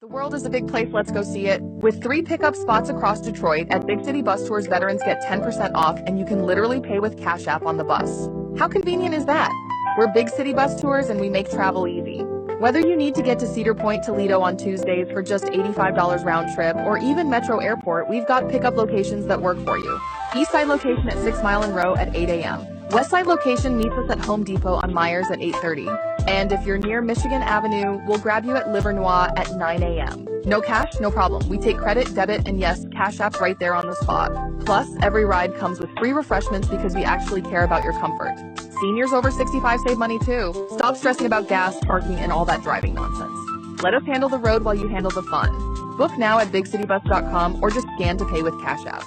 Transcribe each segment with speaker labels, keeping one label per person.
Speaker 1: The world is a big place, let's go see it. With 3 pickup spots across Detroit, at Big City Bus Tours, veterans get 10% off, and you can literally pay with Cash App on the bus. How convenient is that? We're Big City Bus Tours, and we make travel easy. Whether you need to get to Cedar Point, Toledo on Tuesdays for just $85 round trip, or even Metro Airport, we've got pickup locations that work for you. Eastside location at 6 Mile and Row at 8 a.m. Westside location meets us at Home Depot on Myers at 8:30. And if you're near Michigan Avenue, we'll grab you at Livernois at 9 a.m. No cash, no problem. We take credit, debit, and yes, Cash App's right there on the spot. Plus, every ride comes with free refreshments because we actually care about your comfort. Seniors over 65 save money too. Stop stressing about gas, parking, and all that driving nonsense. Let us handle the road while you handle the fun. Book now at bigcitybus.com or just scan to pay with Cash App.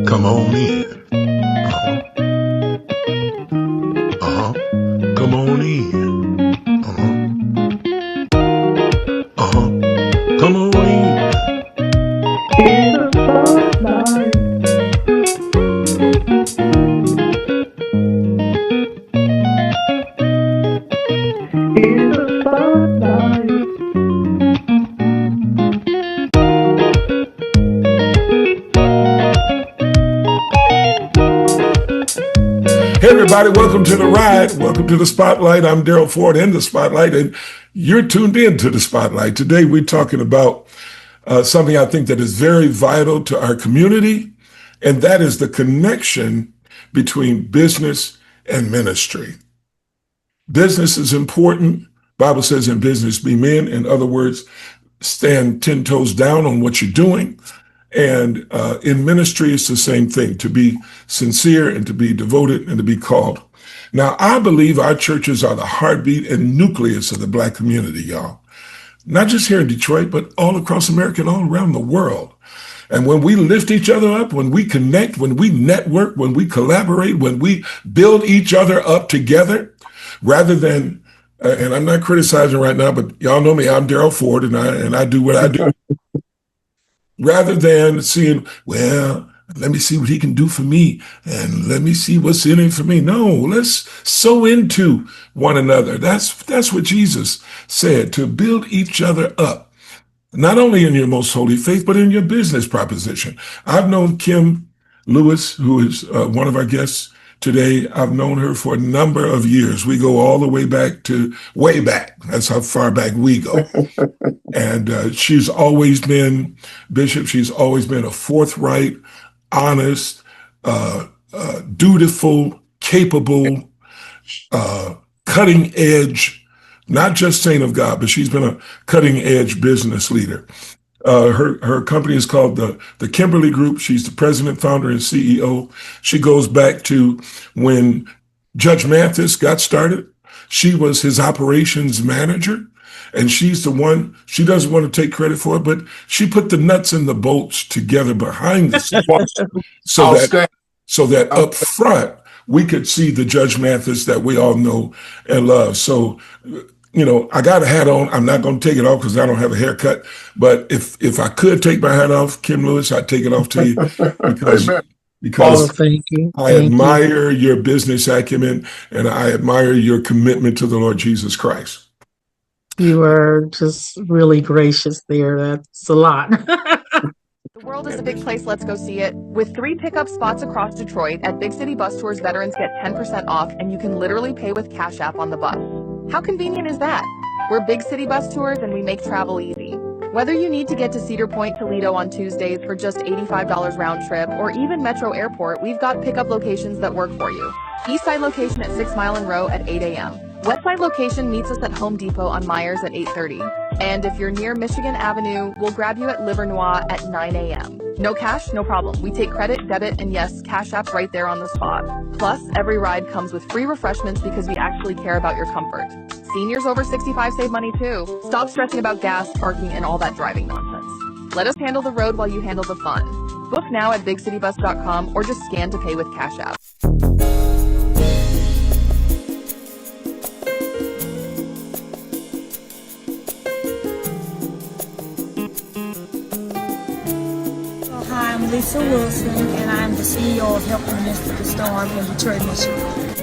Speaker 2: Come on in. Come on in. Come on in.
Speaker 3: In the spotlight. In the spotlight.
Speaker 2: Hey everybody, welcome to the ride. Welcome to the Spotlight. I'm Daryl Ford in the Spotlight, and you're tuned in to the Spotlight. Today we're talking about something I think that is very vital to our community, and that is the connection between business and ministry. Business is important. Bible says in business be men. In other words, stand 10 toes down on what you're doing. And in ministry, it's the same thing, to be sincere and to be devoted and to be called. Now, I believe our churches are the heartbeat and nucleus of the Black community, y'all. Not just here in Detroit, but all across America and all around the world. And when we lift each other up, when we connect, when we network, when we collaborate, when we build each other up together, rather than, and I'm not criticizing right now, but y'all know me, I'm Daryl Ford, and I do what I do. Rather than seeing, well, let me see what he can do for me, and let me see what's in it for me. No, let's sow into one another. That's what Jesus said, to build each other up, not only in your most holy faith, but in your business proposition. I've known Kim Lewis, who is one of our guests today. I've known her for a number of years. We go all the way back. That's how far back we go. And she's always been, Bishop, she's always been a forthright, honest, dutiful, capable, cutting edge, not just saint of God, but she's been a cutting edge business leader. Her company is called the Kimberly Group. She's the president, founder, and CEO. She goes back to when Judge Mathis got started. She was his operations manager, and she's the one, she doesn't want to take credit for it, but she put the nuts and the bolts together behind the scenes so that up front, we could see the Judge Mathis that we all know and love. So, you know, I got a hat on. I'm not going to take it off because I don't have a haircut. But if I could take my hat off, Kim Lewis, I'd take it off to you because
Speaker 3: Thank you.
Speaker 2: I admire your business acumen, and I admire your commitment to the Lord Jesus Christ.
Speaker 3: You are just really gracious there. That's a lot.
Speaker 1: The world is a big place, let's go see it. With 3 pickup spots across Detroit, at Big City Bus Tours, veterans get 10% off, and you can literally pay with Cash App on the bus. How convenient is that? We're Big City Bus Tours, and we make travel easy. Whether you need to get to Cedar Point, Toledo on Tuesdays for just $85 round trip, or even Metro Airport, we've got pickup locations that work for you. Eastside location at 6 Mile and Row at 8 a.m. Westside location meets us at Home Depot on Myers at 8:30. And if you're near Michigan Avenue, we'll grab you at Livernois at 9 a.m. No cash, no problem. We take credit, debit, and yes, Cash App's right there on the spot. Plus, every ride comes with free refreshments because we actually care about your comfort. Seniors over 65 save money too. Stop stressing about gas, parking, and all that driving nonsense. Let us handle the road while you handle the fun. Book now at bigcitybus.com or just scan to pay with Cash App.
Speaker 4: Hi, I'm Lisa Wilson, and I'm the CEO of Help Minister the Storm in Detroit, Michigan.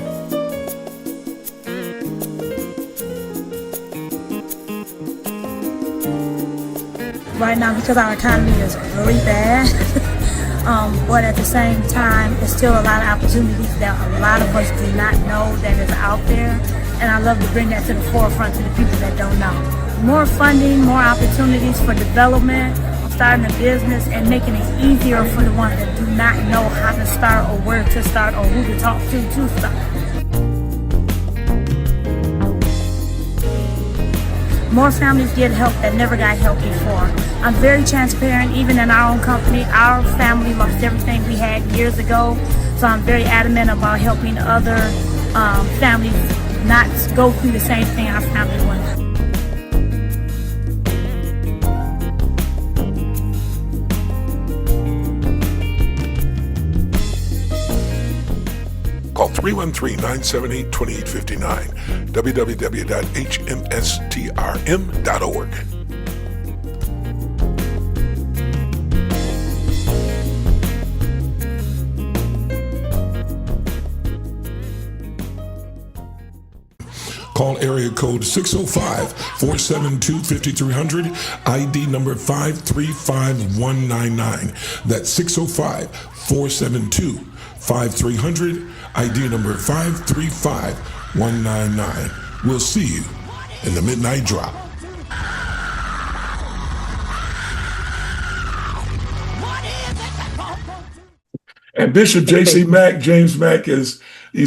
Speaker 4: right now because our economy is really bad. But at the same time, there's still a lot of opportunities that a lot of us do not know that is out there. And I love to bring that to the forefront to the people that don't know. More funding, more opportunities for development, starting a business, and making it easier for the ones that do not know how to start or where to start or who to talk to start. More families get help that never got help before. I'm very transparent. Even in our own company, our family lost everything we had years ago. So I'm very adamant about helping other families not go through the same thing our family went through.
Speaker 2: Call 313-978-2859, www.hmstrm.org. Call area code 605-472-5300, ID number 535199. That's 605-472-5300, ID number 535199. We'll see you in the midnight drop. And Bishop J.C. Mack, James Mack, he's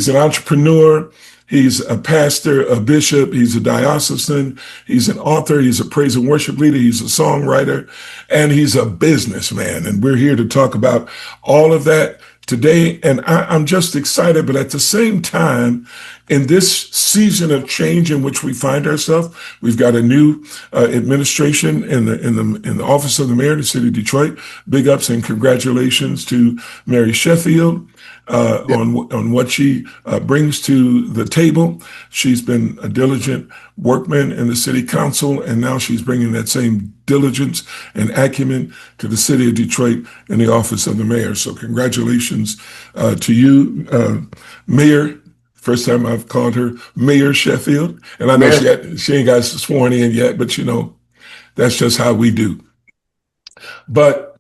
Speaker 2: an entrepreneur. He's a pastor, a bishop. He's a diocesan. He's an author. He's a praise and worship leader. He's a songwriter, and he's a businessman. And we're here to talk about all of that today. And I'm just excited, but at the same time, in this season of change in which we find ourselves, we've got a new administration in the office of the mayor of the city of Detroit. Big ups and congratulations to Mary Sheffield on what she brings to the table. She's been a diligent workman in the city council, and now she's bringing that same diligence and acumen to the city of Detroit in the office of the mayor. So congratulations to you, Mayor. First time I've called her Mayor Sheffield, and I know she ain't got sworn in yet, but you know, that's just how we do. But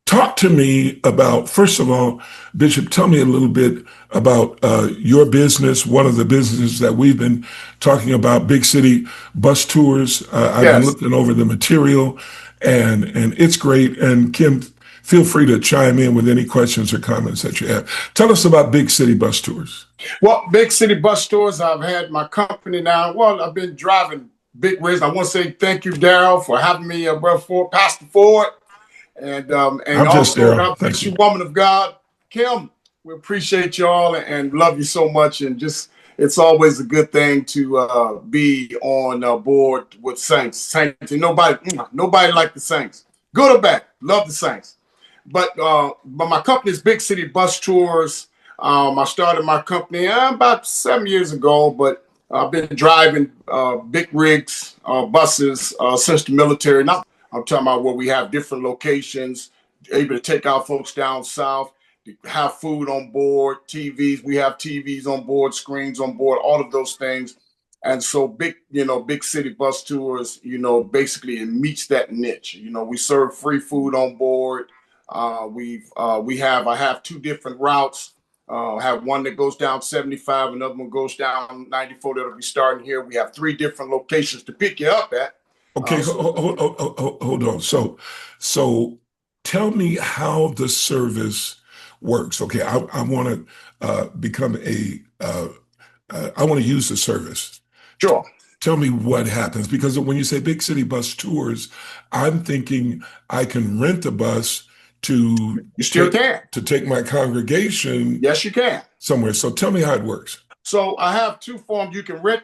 Speaker 2: talk to me about, first of all, Bishop, tell me a little bit about your business, one of the businesses that we've been talking about, Big City Bus Tours. I've been looking over the material, and it's great. And Kim, feel free to chime in with any questions or comments that you have. Tell us about Big City Bus Tours.
Speaker 5: Well, Big City Bus Tours, I've had my company now. Well, I've been driving big rigs. I want to say thank you, Daryl, for having me, Brother Ford, Pastor Ford. And also, God bless you, woman of God. Kim, we appreciate y'all and love you so much. And just, it's always a good thing to be on board with Saints. Saints, and nobody like the Saints. Good or bad, love the Saints. But my company is Big City Bus Tours. I started my company about 7 years ago, but I've been driving big rigs, buses since the military. Now I'm talking about where we have different locations, able to take our folks down south, have food on board, TVs. We have TVs on board, screens on board, all of those things. And so Big City Bus Tours, basically it meets that niche. We serve free food on board. I have two different routes. I have one that goes down 75, another one goes down 94 that'll be starting here. We have three different locations to pick you up at.
Speaker 2: Okay, hold on. So tell me how the service works. Okay, I want to I want to use the service.
Speaker 5: Sure.
Speaker 2: Tell me what happens, because when you say Big City Bus Tours, I'm thinking I can rent a bus to take my congregation.
Speaker 5: Yes, you can.
Speaker 2: Somewhere. So tell me how it works.
Speaker 5: So I have two forms. You can rent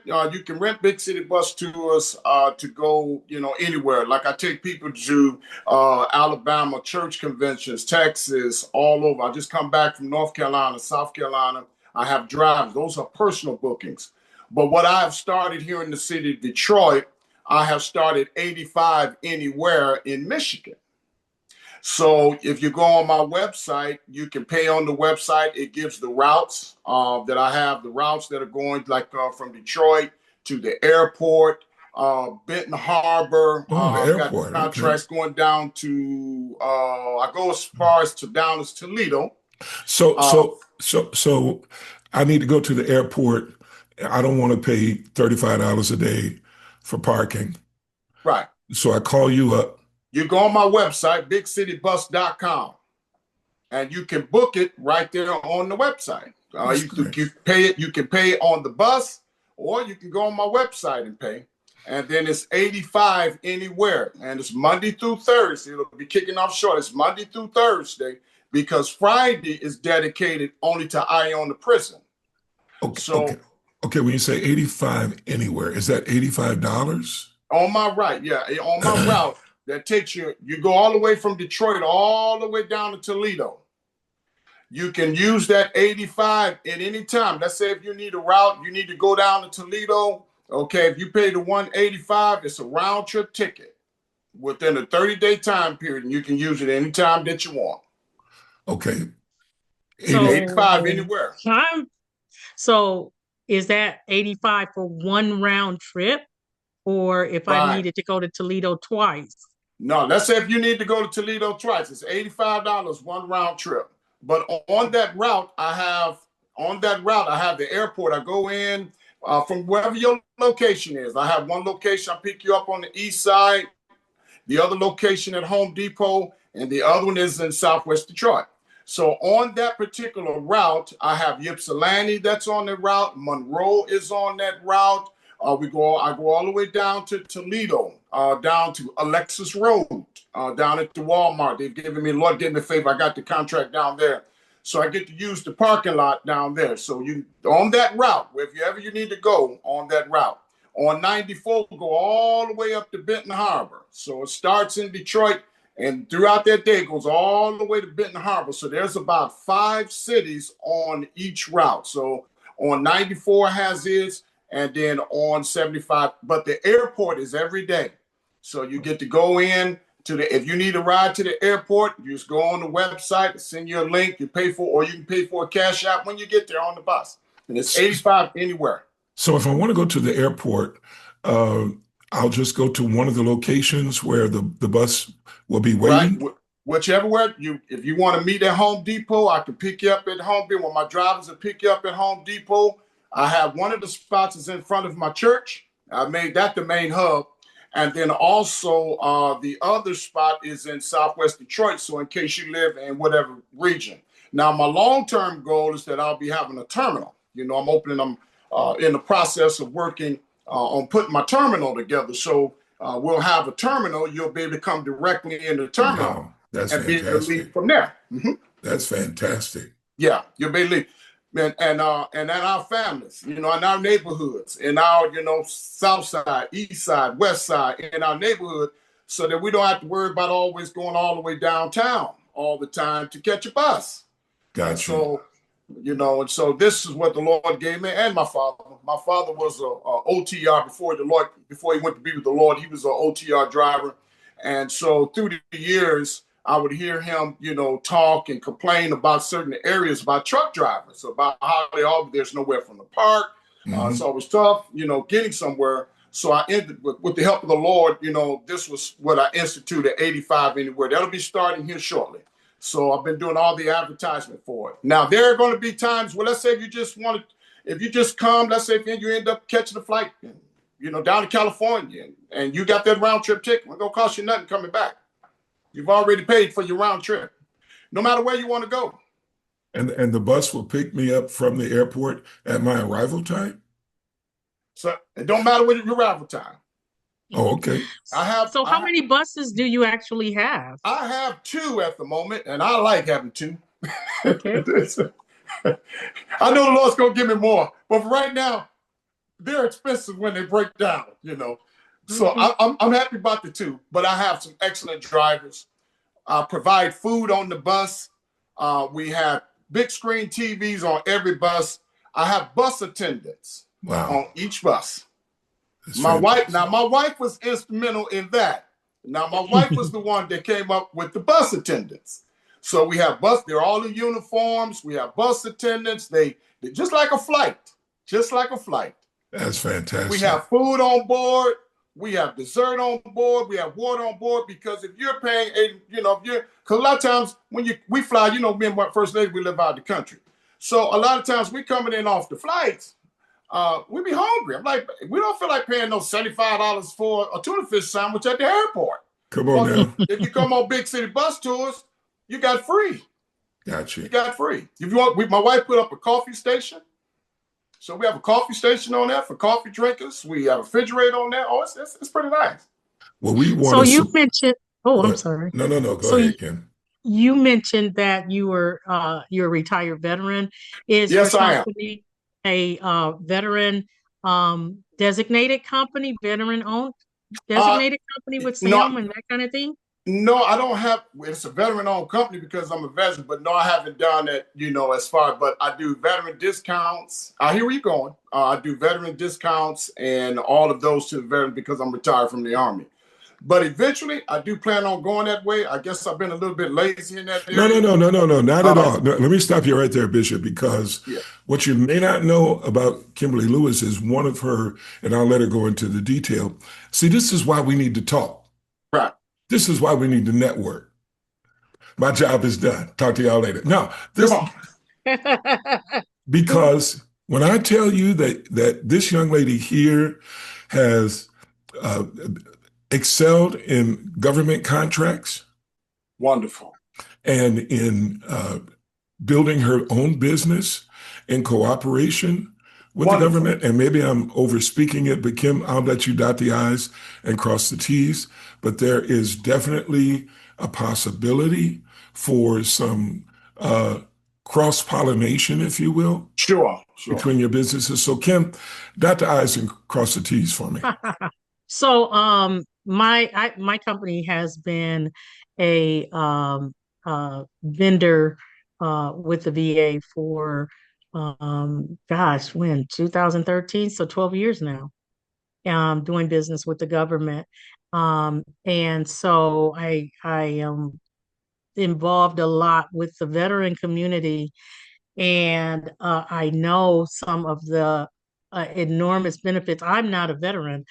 Speaker 5: Big City Bus Tours to go, anywhere. Like I take people to Alabama church conventions, Texas, all over. I just come back from North Carolina, South Carolina. I have drives. Those are personal bookings. But what I have started here in the city of Detroit, I have started 85 Anywhere in Michigan. So if you go on my website, you can pay on the website. It gives the routes that I have, the routes that are going from Detroit to the airport, Benton Harbor.
Speaker 2: Oh, the
Speaker 5: I've got
Speaker 2: airport.
Speaker 5: contracts going down to, I go as far as down as Toledo.
Speaker 2: So I need to go to the airport. I don't want to pay $35 a day for parking.
Speaker 5: Right.
Speaker 2: So I call you up.
Speaker 5: You go on my website, bigcitybus.com, and you can book it right there on the website. You can pay on the bus, or you can go on my website and pay. And then it's $85 anywhere. And it's Monday through Thursday. It'll be kicking off short. It's Monday through Thursday because Friday is dedicated only to Iona Prison.
Speaker 2: Okay. When you say 85 anywhere, is that $85?
Speaker 5: On my right, yeah. On my route that takes you go all the way from Detroit all the way down to Toledo. You can use that 85 at any time. Let's say if you need a route, you need to go down to Toledo. Okay, if you pay the $185, it's a round trip ticket within a 30-day time period, and you can use it anytime that you want.
Speaker 2: Okay.
Speaker 3: So,
Speaker 5: 85 anywhere.
Speaker 3: So is that 85 for one round trip? Or if I needed to go to Toledo twice?
Speaker 5: No, let's say if you need to go to Toledo twice, it's $85 one round trip. But on that route, I have the airport. I go in from wherever your location is. I have one location. I pick you up on the east side, the other location at Home Depot, and the other one is in Southwest Detroit. So on that particular route, I have Ypsilanti that's on the route. Monroe is on that route. I go all the way down to Toledo, down to Alexis Road, down at the Walmart. They've given me, Lord, give me a favor. I got the contract down there. So I get to use the parking lot down there. So you on that route, wherever you need to go on that route. On 94, go all the way up to Benton Harbor. So it starts in Detroit, and throughout that day, it goes all the way to Benton Harbor. So there's about 5 cities on each route. So on 94 has its, and then on 75, but the airport is every day. So you get to go in if you need a ride to the airport, you just go on the website, send you a link, you pay for, or you can pay for a cash app when you get there on the bus. And it's 85 anywhere.
Speaker 2: So if I want to go to the airport, I'll just go to one of the locations where the bus will be waiting.
Speaker 5: Right. Whichever way if you want to meet at Home Depot, I can pick you up at Home Depot. When my drivers will pick you up at Home Depot, I have one of the spots is in front of my church. I made that the main hub. And then also the other spot is in Southwest Detroit. So in case you live in whatever region. Now, my long-term goal is that I'll be having a terminal. I'm in the process of working on putting my terminal together. So we'll have a terminal. You'll be able to come directly in the terminal.
Speaker 2: Wow, that's
Speaker 5: and
Speaker 2: fantastic.
Speaker 5: be able to leave from there. Mm-hmm.
Speaker 2: That's fantastic.
Speaker 5: Yeah, you'll be able to leave. And our families, in our neighborhoods, in our, south side, east side, west side, in our neighborhood, so that we don't have to worry about always going all the way downtown all the time to catch a bus.
Speaker 2: Gotcha.
Speaker 5: So, and so this is what the Lord gave me and my father. My father was a OTR before he went to be with the Lord. He was an OTR driver. And so through the years, I would hear him, talk and complain about certain areas about truck drivers, about how there's nowhere from the park.
Speaker 2: Mm-hmm.
Speaker 5: So it was tough, getting somewhere. So I ended with the help of the Lord, this was what I instituted, 85 anywhere. That'll be starting here shortly. So I've been doing all the advertisement for it. Now, there are going to be times where, let's say if you just come, let's say if you end up catching a flight, down to California and you got that round trip ticket, it's going to cost you nothing coming back. You've already paid for your round trip, no matter where you want to go.
Speaker 2: And the bus will pick me up from the airport at my arrival time?
Speaker 5: So it don't matter what your arrival time.
Speaker 2: Oh, okay.
Speaker 3: So how many buses do you actually have?
Speaker 5: I have 2 at the moment, and I like having 2.
Speaker 3: Okay.
Speaker 5: I know the Lord's going to give me more, but for right now, they're expensive when they break down, So I'm happy about the 2, but I have some excellent drivers. I provide food on the bus. We have big screen TVs on every bus. I have bus attendants on each bus. My wife was instrumental in that. Now, my wife was the one that came up with the bus attendants. So we have they're all in uniforms. We have bus attendants. They're just like a flight,
Speaker 2: That's fantastic.
Speaker 5: We have food on board. We have dessert on board. We have water on board, because if you're paying, because a lot of times when we fly, me and my first lady, we live out of the country. So a lot of times we coming in off the flights, we be hungry. I'm like, we don't feel like paying no $75 for a tuna fish sandwich at the airport.
Speaker 2: Come on now.
Speaker 5: If you come on big city bus tours, you got free.
Speaker 2: Gotcha.
Speaker 5: You got free. If you want, my wife put up a coffee station. So we have a coffee station on there for coffee drinkers. We have a refrigerator on there. Oh, it's pretty nice.
Speaker 2: Well, we want.
Speaker 3: So you mentioned. Oh, I'm sorry.
Speaker 2: No. Go ahead, Kim.
Speaker 3: You mentioned that you're a retired veteran. Is
Speaker 5: yes,
Speaker 3: your company a veteran designated company, veteran owned designated company with SAM and that kind of thing?
Speaker 5: No, I don't have. It's a veteran-owned company because I'm a veteran, but no, I haven't done that. As far. But I do veteran discounts. I hear where you're going. I do veteran discounts and all of those to the veteran because I'm retired from the Army. But eventually, I do plan on going that way. I guess I've been a little bit lazy in that area.
Speaker 2: No, not at all. No, let me stop you right there, Bishop, because what you may not know about Kimberly Lewis is one of her, and I'll let her go into the detail. See, this is why we need to talk.
Speaker 5: Right.
Speaker 2: This is why we need to network. My job is done. Talk to y'all later. No, because when I tell you that this young lady here has excelled in government contracts.
Speaker 5: Wonderful.
Speaker 2: And in building her own business in cooperation with the government. And maybe I'm over speaking it, but Kim, I'll let you dot the I's and cross the T's. But there is definitely a possibility for some cross-pollination, if you will.
Speaker 5: Sure.
Speaker 2: Between your businesses. So Kim, dot the I's and cross the T's for me.
Speaker 3: So my company has been a vendor with the VA for 2013, so 12 years now. Doing business with the government. And so I am involved a lot with the veteran community, and I know some of the enormous benefits. I'm not a veteran.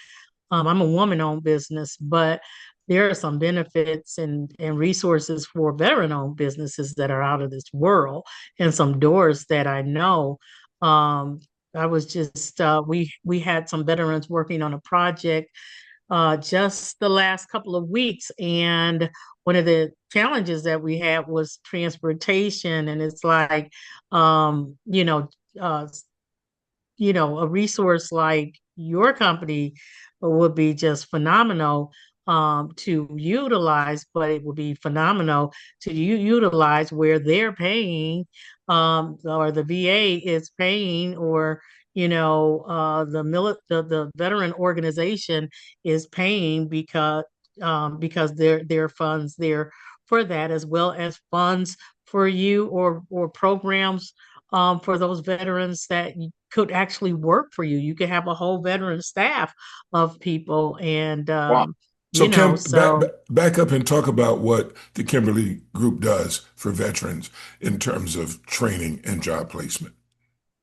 Speaker 3: I'm a woman-owned business, but there are some benefits and resources for veteran-owned businesses that are out of this world, and some doors that I know. I was just we had some veterans working on a project just the last couple of weeks, and one of the challenges that we had was transportation, and it's like a resource like your company would be just phenomenal to utilize, but it would be phenomenal to utilize where they're paying, or the VA is paying, or the veteran organization is paying because there are funds there for that, as well as funds for you or programs for those veterans that could actually work for you. You could have a whole veteran staff of people, and
Speaker 2: wow. So Kim, back up and talk about what the Kimberly Group does for veterans in terms of training and job placement.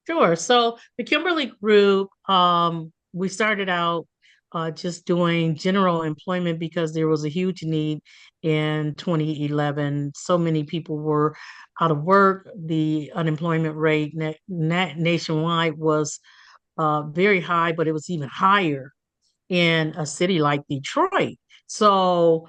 Speaker 3: Sure. So the Kimberly Group, we started out just doing general employment because there was a huge need in 2011. So many people were out of work. The unemployment rate nationwide was very high, but it was even higher in a city like Detroit. So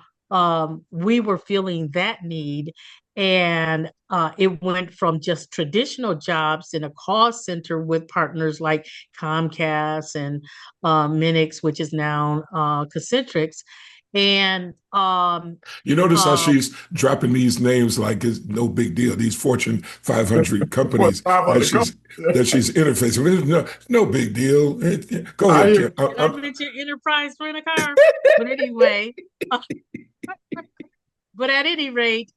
Speaker 3: we were feeling that need, and it went from just traditional jobs in a call center with partners like Comcast and Minix, which is now Concentrix. And
Speaker 2: you notice how she's dropping these names like it's no big deal. These Fortune 500 companies that she's interfacing with. No big deal. Go ahead.
Speaker 3: I mentioned Enterprise Rent-A-Car, but anyway. But at any rate,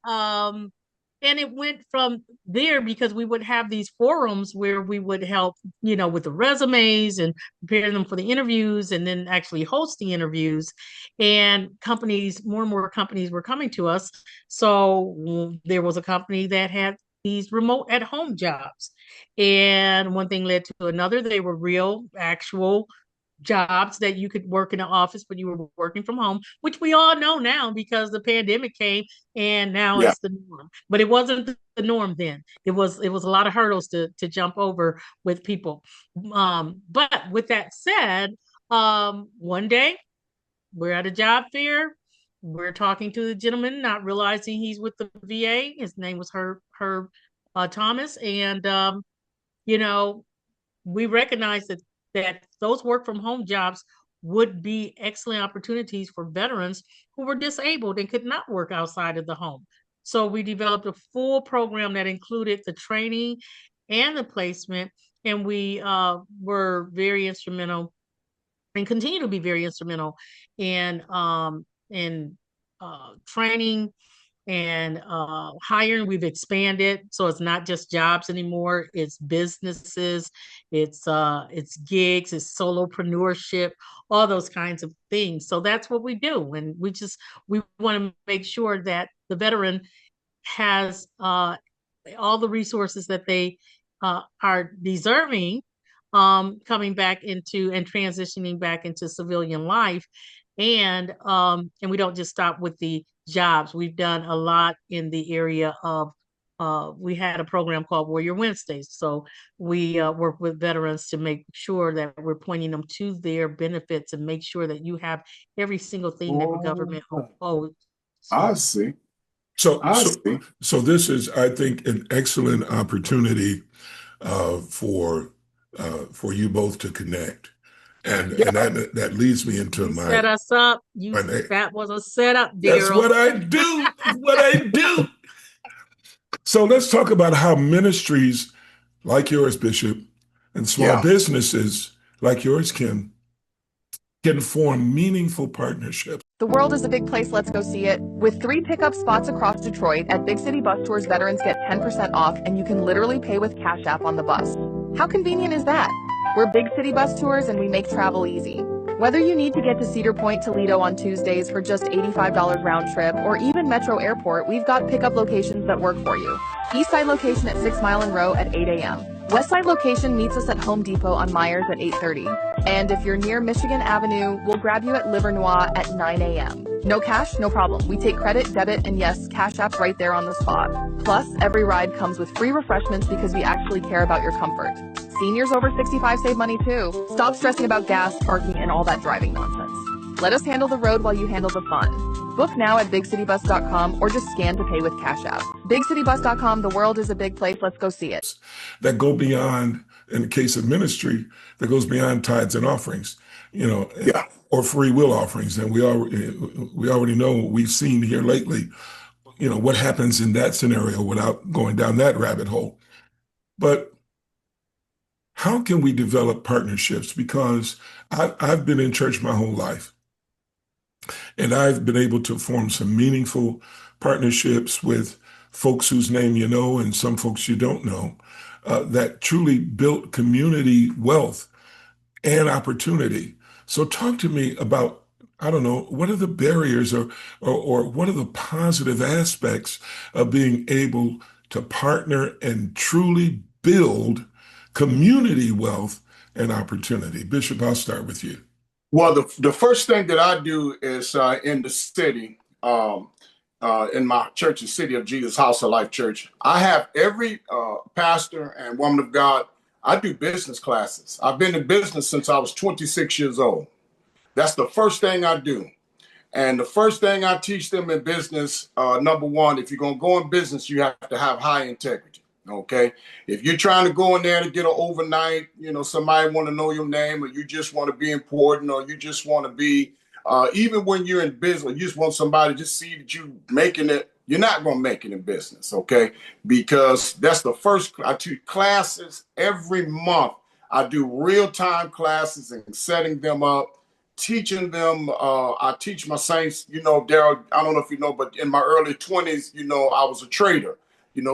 Speaker 3: and it went from there because we would have these forums where we would help, with the resumes and prepare them for the interviews, and then actually host the interviews. And more and more companies were coming to us. So there was a company that had these remote at-home jobs. And one thing led to another. They were real, actual jobs that you could work in an office, but you were working from home, which we all know now because the pandemic came and now it's the norm. But it wasn't the norm then. It was a lot of hurdles to jump over with people. But with that said, one day we're at a job fair. We're talking to the gentleman, not realizing he's with the VA. His name was Herb Thomas, and you know, we recognize that those work from home jobs would be excellent opportunities for veterans who were disabled and could not work outside of the home. So we developed a full program that included the training and the placement, and we were very instrumental and continue to be very instrumental in training and hiring. We've expanded, so it's not just jobs anymore. It's businesses, it's gigs, it's solopreneurship, all those kinds of things. So that's what we do, and we want to make sure that the veteran has all the resources that they are deserving, coming back into and transitioning back into civilian life. And we don't just stop with the jobs. We've done a lot in the area of we had a program called Warrior Wednesdays. So we work with veterans to make sure that we're pointing them to their benefits and make sure that you have every single thing that the government owes.
Speaker 5: I see.
Speaker 2: So this is, I think, an excellent opportunity for you both to connect. And that leads me into my
Speaker 3: set us up. That was a setup, Daryl.
Speaker 2: That's what I do. What I do. So let's talk about how ministries like yours, Bishop, and small businesses like yours can form meaningful partnerships.
Speaker 1: The world is a big place, let's go see it. With 3 pickup spots across Detroit, at Big City Bus Tours, veterans get 10% off, and you can literally pay with Cash App on the bus. How convenient is that? We're Big City Bus Tours, and we make travel easy. Whether you need to get to Cedar Point, Toledo on Tuesdays for just $85 round trip, or even Metro Airport, we've got pickup locations that work for you. Eastside location at 6 Mile and Row at 8 a.m. Westside location meets us at Home Depot on Myers at 8:30. And if you're near Michigan Avenue, we'll grab you at Livernois at 9 a.m. No cash, no problem. We take credit, debit, and yes, Cash App right there on the spot. Plus, every ride comes with free refreshments because we actually care about your comfort. Seniors over 65 save money too. Stop stressing about gas, parking, and all that driving nonsense. Let us handle the road while you handle the fun. Book now at bigcitybus.com or just scan to pay with Cash App. Bigcitybus.com, the world is a big place, let's go see it.
Speaker 2: That go beyond, in the case of ministry, that goes beyond tithes and offerings, or free will offerings. And we already know, we've seen here lately, what happens in that scenario without going down that rabbit hole. But how can we develop partnerships? Because I've been in church my whole life, and I've been able to form some meaningful partnerships with folks whose name you know and some folks you don't know, that truly built community wealth and opportunity. So talk to me about, I don't know, what are the barriers or what are the positive aspects of being able to partner and truly build community wealth and opportunity? Bishop, I'll start with you.
Speaker 5: Well, the first thing that I do is in the city, in my church, the City of Jesus House of Life Church, I have every pastor and woman of God, I do business classes. I've been in business since I was 26 years old. That's the first thing I do. And the first thing I teach them in business, number one, if you're going to go in business, you have to have high integrity. Okay. If you're trying to go in there to get an overnight, somebody want to know your name, or you just want to be important, or you just want to be, even when you're in business, you just want somebody to just see that you making it, you're not going to make it in business. Okay. Because that's the first, I teach classes every month. I do real-time classes and setting them up, teaching them. I teach my saints, Daryl, I don't know if you know, but in my early 20s, I was a trader.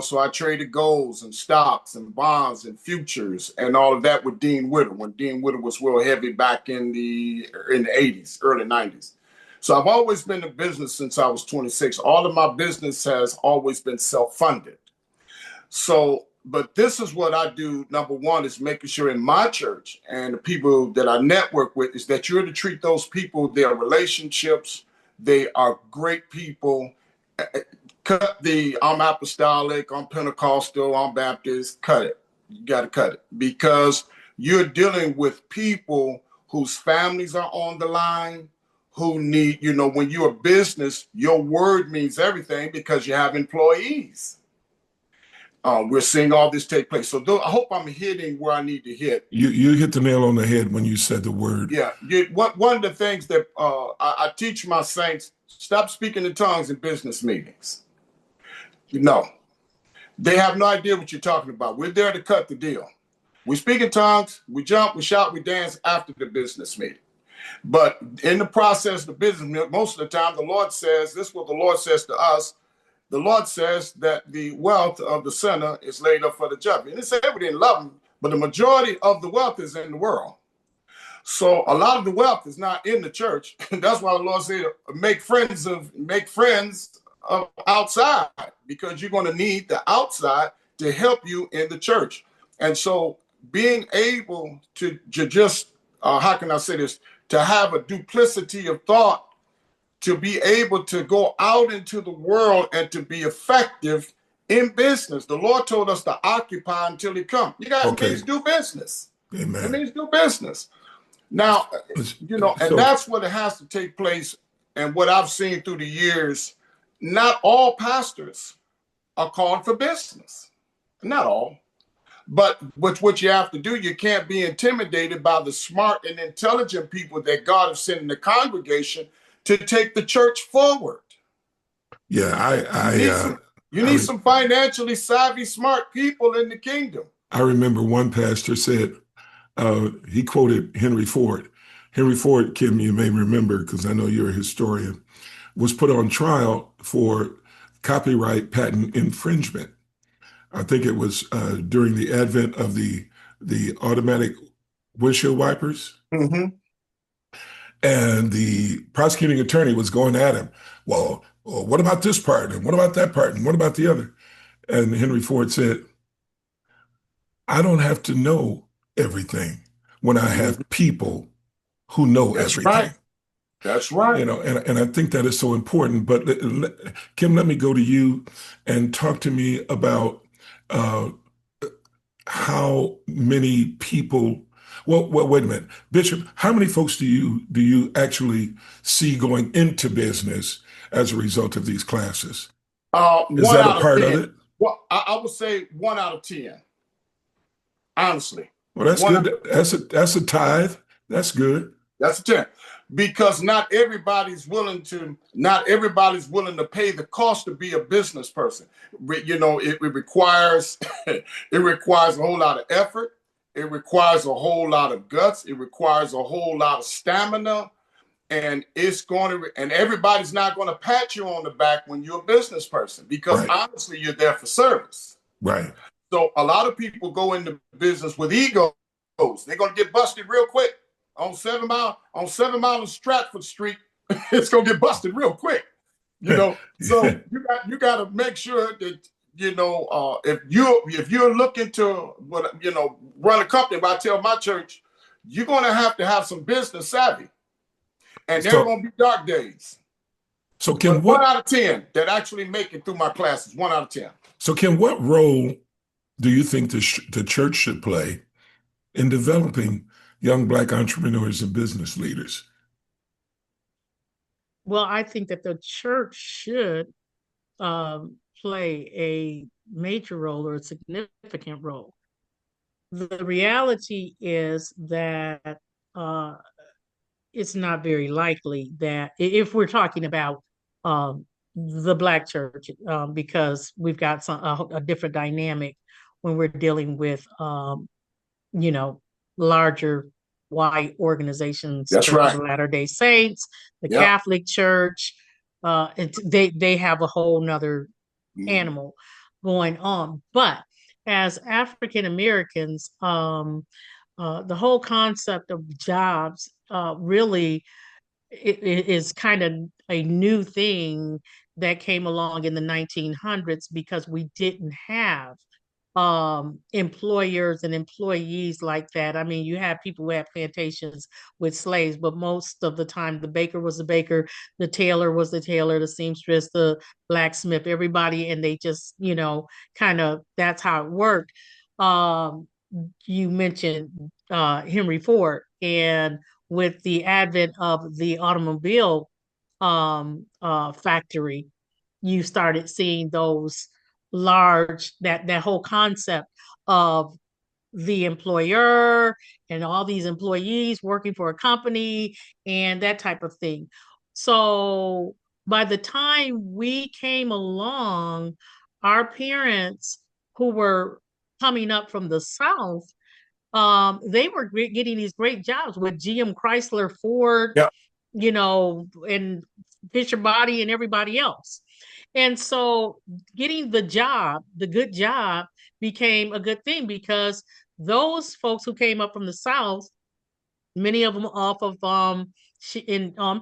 Speaker 5: So I traded golds and stocks and bonds and futures and all of that with Dean Witter, when Dean Witter was real heavy back in the 80s, early 90s. So I've always been in business since I was 26. All of my business has always been self-funded. So but this is what I do. Number one is making sure in my church and the people that I network with is that you're to treat those people, their relationships. They are great people. Cut the I'm apostolic, I'm Pentecostal, I'm Baptist. Cut it. You got to cut it because you're dealing with people whose families are on the line, who need, when you're a business, your word means everything because you have employees. We're seeing all this take place. So I hope I'm hitting where I need to hit.
Speaker 2: You hit the nail on the head when you said the word.
Speaker 5: Yeah. One of the things that I teach my saints, stop speaking in tongues in business meetings. They have no idea what you're talking about. We're there to cut the deal. We speak in tongues, we jump, we shout, we dance after the business meeting. But in the process of the business, most of the time, the Lord says, this is what the Lord says to us. The Lord says that the wealth of the sinner is laid up for the just. And it said we didn't love him, but the majority of the wealth is in the world. So a lot of the wealth is not in the church. That's why the Lord said, make friends outside, because you're going to need the outside to help you in the church. And so being able to just, how can I say this, to have a duplicity of thought, to be able to go out into the world and to be effective in business. The Lord told us to occupy until he comes. You got to do business.
Speaker 2: Amen.
Speaker 5: It means do business. Now, and that's what it has to take place. And what I've seen through the years, not all pastors are called for business. Not all. But what you have to do, you can't be intimidated by the smart and intelligent people that God has sent in the congregation to take the church forward.
Speaker 2: Yeah,
Speaker 5: you need some financially savvy, smart people in the kingdom.
Speaker 2: I remember one pastor said, he quoted Henry Ford. Henry Ford, Kim, you may remember, because I know you're a historian, was put on trial for copyright patent infringement. I think it was during the advent of the automatic windshield wipers.
Speaker 5: Mm-hmm.
Speaker 2: And the prosecuting attorney was going at him. Well, what about this part? And what about that part? And what about the other? And Henry Ford said, I don't have to know everything when I have people who know everything.
Speaker 5: Right. That's right.
Speaker 2: And I think that is so important. But Kim, let me go to you and talk to me about how many people. Well, wait a minute, Bishop. How many folks do you actually see going into business as a result of these classes? Is that a part of it?
Speaker 5: Well, I would say 1 out of 10. Honestly.
Speaker 2: Well, that's good. That's a tithe. That's good.
Speaker 5: That's a 10. Because not everybody's willing to pay the cost to be a business person. It requires a whole lot of effort. It requires a whole lot of guts. It requires a whole lot of stamina. And everybody's not going to pat you on the back when you're a business person, because honestly, you're there for service.
Speaker 2: Right.
Speaker 5: So a lot of people go into business with egos. They're going to get busted real quick. On 7 Mile and Stratford Street, it's going to get busted real quick. So you got to make sure that, if you're looking to run a company, but I tell my church, you're going to have some business savvy, and there are going to be dark days.
Speaker 2: So Kim,
Speaker 5: 1 out of 10 that actually make it through my classes, 1 out of 10.
Speaker 2: So Kim, what role do you think the church should play in developing young Black entrepreneurs and business leaders?
Speaker 3: Well, I think that the church should play a major role or a significant role. The reality is that it's not very likely that, if we're talking about the Black church, because we've got a different dynamic when we're dealing with larger white organizations.
Speaker 5: That's right.
Speaker 3: The Latter-day Saints, the Catholic Church, they have a whole nother animal going on. But as African Americans, the whole concept of jobs really is kind of a new thing that came along in the 1900s, because we didn't have employers and employees like that. I mean, you have people who had plantations with slaves, but most of the time the baker was the baker, the tailor was the tailor, the seamstress, the blacksmith, everybody, and they just, kind of, that's how it worked. You mentioned Henry Ford, and with the advent of the automobile factory, you started seeing those that whole concept of the employer and all these employees working for a company and that type of thing. So by the time we came along, our parents who were coming up from the South, they were getting these great jobs with GM, Chrysler, Ford,
Speaker 5: yeah,
Speaker 3: and Fisher Body and everybody else. And so getting the good job became a good thing because those folks who came up from the South, many of them off of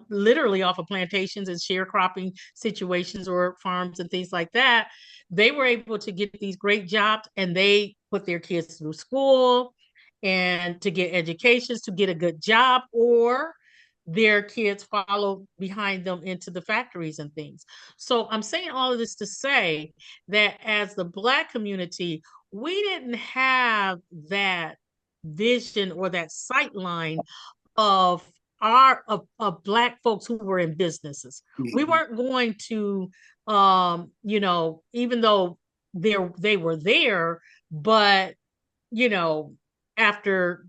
Speaker 3: literally off of plantations and sharecropping situations or farms and things like that, they were able to get these great jobs and they put their kids through school and to get educations, to get a good job, or their kids follow behind them into the factories and things. So I'm saying all of this to say that as the Black community, we didn't have that vision or that sight line of Black folks who were in businesses. We weren't going to even though they were there, but after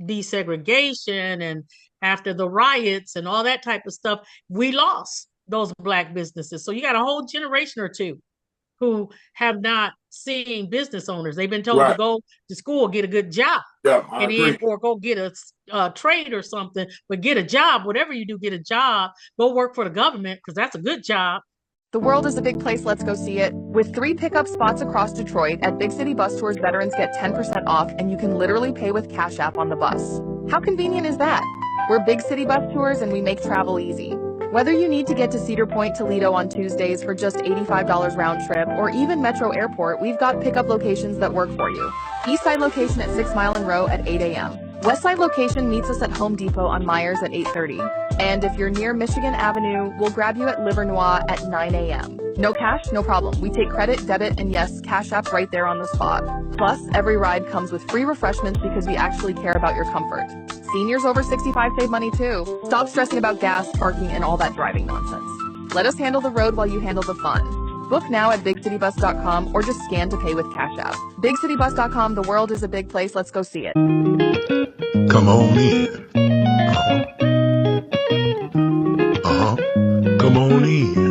Speaker 3: desegregation and after the riots and all that type of stuff, we lost those Black businesses. So you got a whole generation or two who have not seen business owners. They've been told to go to school, get a good job, or go get a trade or something, but get a job, whatever you do, get a job, go work for the government because that's a good job.
Speaker 1: The world is a big place, let's go see it. With 3 pickup spots across Detroit, at Big City Bus Tours, veterans get 10% off, and you can literally pay with Cash App on the bus. How convenient is that? We're Big City Bus Tours, and we make travel easy. Whether you need to get to Cedar Point, Toledo on Tuesdays for just $85 round trip, or even Metro Airport, we've got pickup locations that work for you. Eastside location at 6 Mile and Row at 8 a.m. Westside location meets us at Home Depot on Myers at 8:30. And if you're near Michigan Avenue, we'll grab you at Livernois at 9 a.m. No cash, no problem. We take credit, debit, and yes, Cash App right there on the spot. Plus, every ride comes with free refreshments because we actually care about your comfort. Seniors over 65 save money too. Stop stressing about gas, parking, and all that driving nonsense. Let us handle the road while you handle the fun. Book now at BigCityBus.com or just scan to pay with Cash App. BigCityBus.com, the world is a big place, let's go see it.
Speaker 2: Come on in. Come on in.